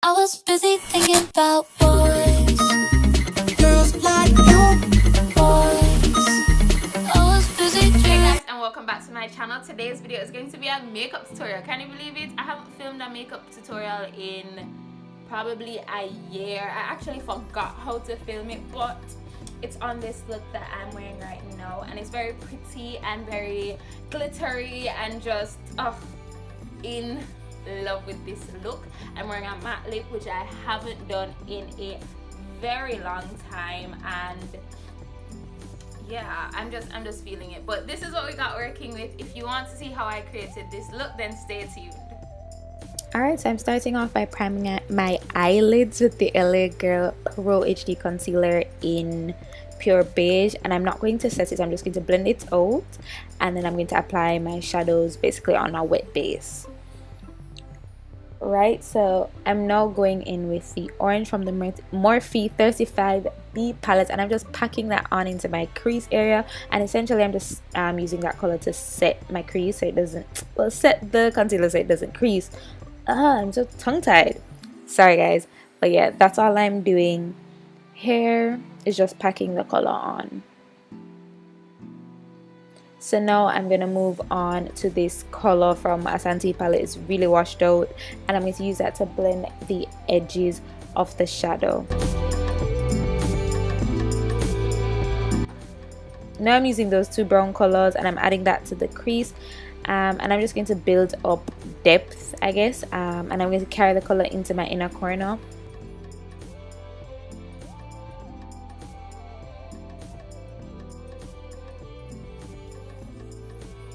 I was busy thinking about boys, girls like you, boys. I was busy Hey dreaming. guys, and welcome back to my channel. Today's video is going to be a makeup tutorial. Can you believe it? I haven't filmed a makeup tutorial in probably a year. I actually forgot how to film it, but it's on this look that I'm wearing right now, and it's very pretty and very glittery and just in love with this look. I'm wearing a matte lip, which I haven't done in a very long time, and yeah, I'm just feeling it. But this is what we got working with. If you want to see how I created this look, then stay tuned. Alright, so I'm starting off by priming my eyelids with the LA Girl Pro HD Concealer in Pure Beige, and I'm not going to set it, I'm just going to blend it out, and then I'm going to apply my shadows basically on a wet base. Right, so I'm now going in with the orange from the Morphe 35B palette, and I'm just packing that on into my crease area, and essentially I'm just using that color to set my crease so it doesn't, well, set the concealer so it doesn't crease. I'm so tongue-tied, sorry guys, but yeah, that's all I'm doing. Here is just packing the color on. So now I'm going to move on to this color from Asante palette. It's really washed out, and I'm going to use that to blend the edges of the shadow. Now I'm using those two brown colors and I'm adding that to the crease, and I'm just going to build up depth, I guess, and I'm going to carry the color into my inner corner.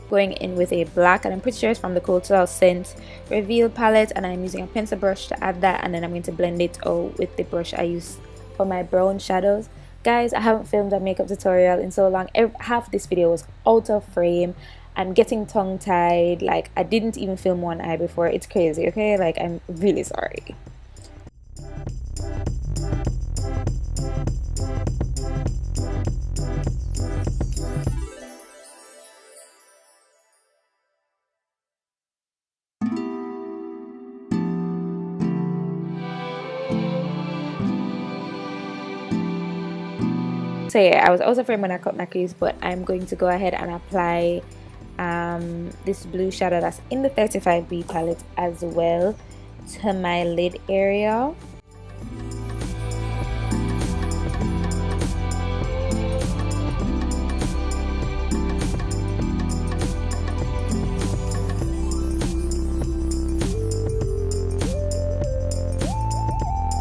Going in with a black, and I'm pretty sure it's from the Costal Scent Reveal palette, and I'm using a pencil brush to add that, and then I'm going to blend it out with the brush I use for my brown shadows. Guys, I haven't filmed a makeup tutorial in so long. Half this video was out of frame. I'm getting tongue-tied, like I didn't even film one eye before. It's crazy, okay? Like, I'm really sorry. So yeah, I was also afraid when I cut my crease, but I'm going to go ahead and apply this blue shadow that's in the 35B palette as well to my lid area.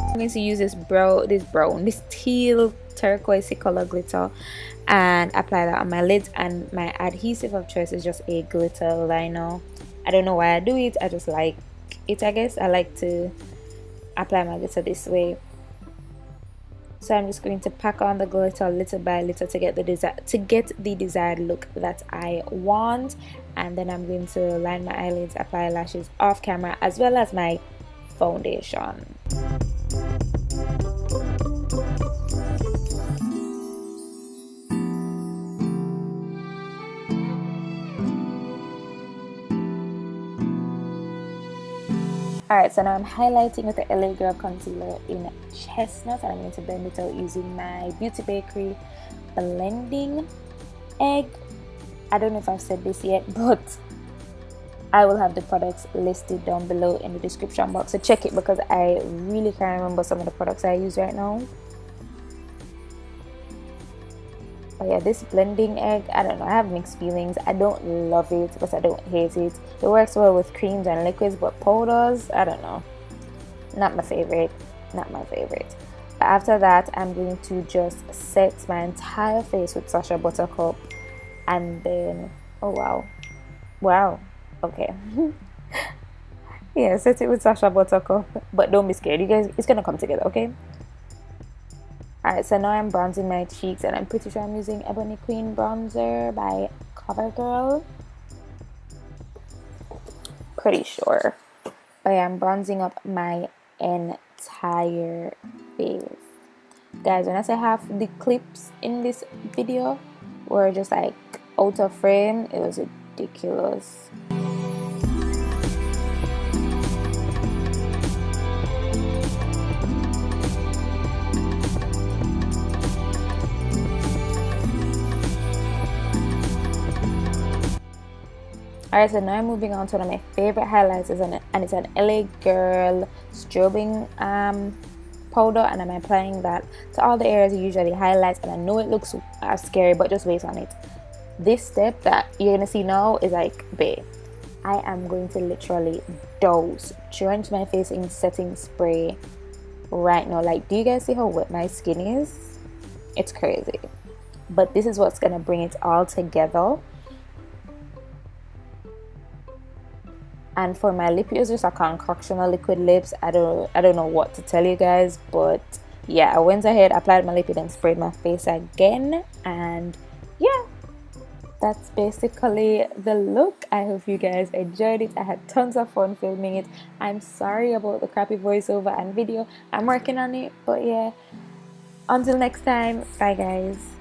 I'm going to use this teal turquoise color glitter and apply that on my lids, and my adhesive of choice is just a glitter liner. I don't know why I do it, I just like it, I guess. I like to apply my glitter this way. So I'm just going to pack on the glitter little by little to get the desired look that I want, and then I'm going to line my eyelids, apply lashes off camera, as well as my foundation. Alright, so now I'm highlighting with the LA Girl Concealer in Chestnut, and I'm going to blend it out using my Beauty Bakery blending egg. I don't know if I've said this yet, but I will have the products listed down below in the description box, so check it because I really can't remember some of the products I use right now. But yeah, this blending egg, I don't know, I have mixed feelings. I don't love it, but I don't hate it. It works well with creams and liquids, but powders, I don't know. Not my favorite. Not my favorite. But after that, I'm going to just set my entire face with Sacha Buttercup. And then, oh wow. Wow. Okay. Yeah, set it with Sacha Buttercup. But don't be scared, you guys, it's gonna come together, okay? Alright, so now I'm bronzing my cheeks, and I'm pretty sure I'm using Ebony Queen bronzer by CoverGirl. Pretty sure. But yeah, I'm bronzing up my entire face. Guys, when I say half the clips in this video were just like out of frame, it was ridiculous. Alright, so now I'm moving on to one of my favorite highlighters, and it's an LA Girl strobing powder, and I'm applying that to all the areas it usually highlights. And I know it looks scary, but just wait on it. This step that you're gonna see now is like babe, I am going to literally drench my face in setting spray right now. Like, do you guys see how wet my skin is? It's crazy, but this is what's gonna bring it all together. And for my lip, it's just a concoction of liquid lips. I don't know what to tell you guys, but yeah, I went ahead, applied my lip, and then sprayed my face again. And yeah, that's basically the look. I hope you guys enjoyed it. I had tons of fun filming it. I'm sorry about the crappy voiceover and video. I'm working on it, but yeah, until next time, bye guys.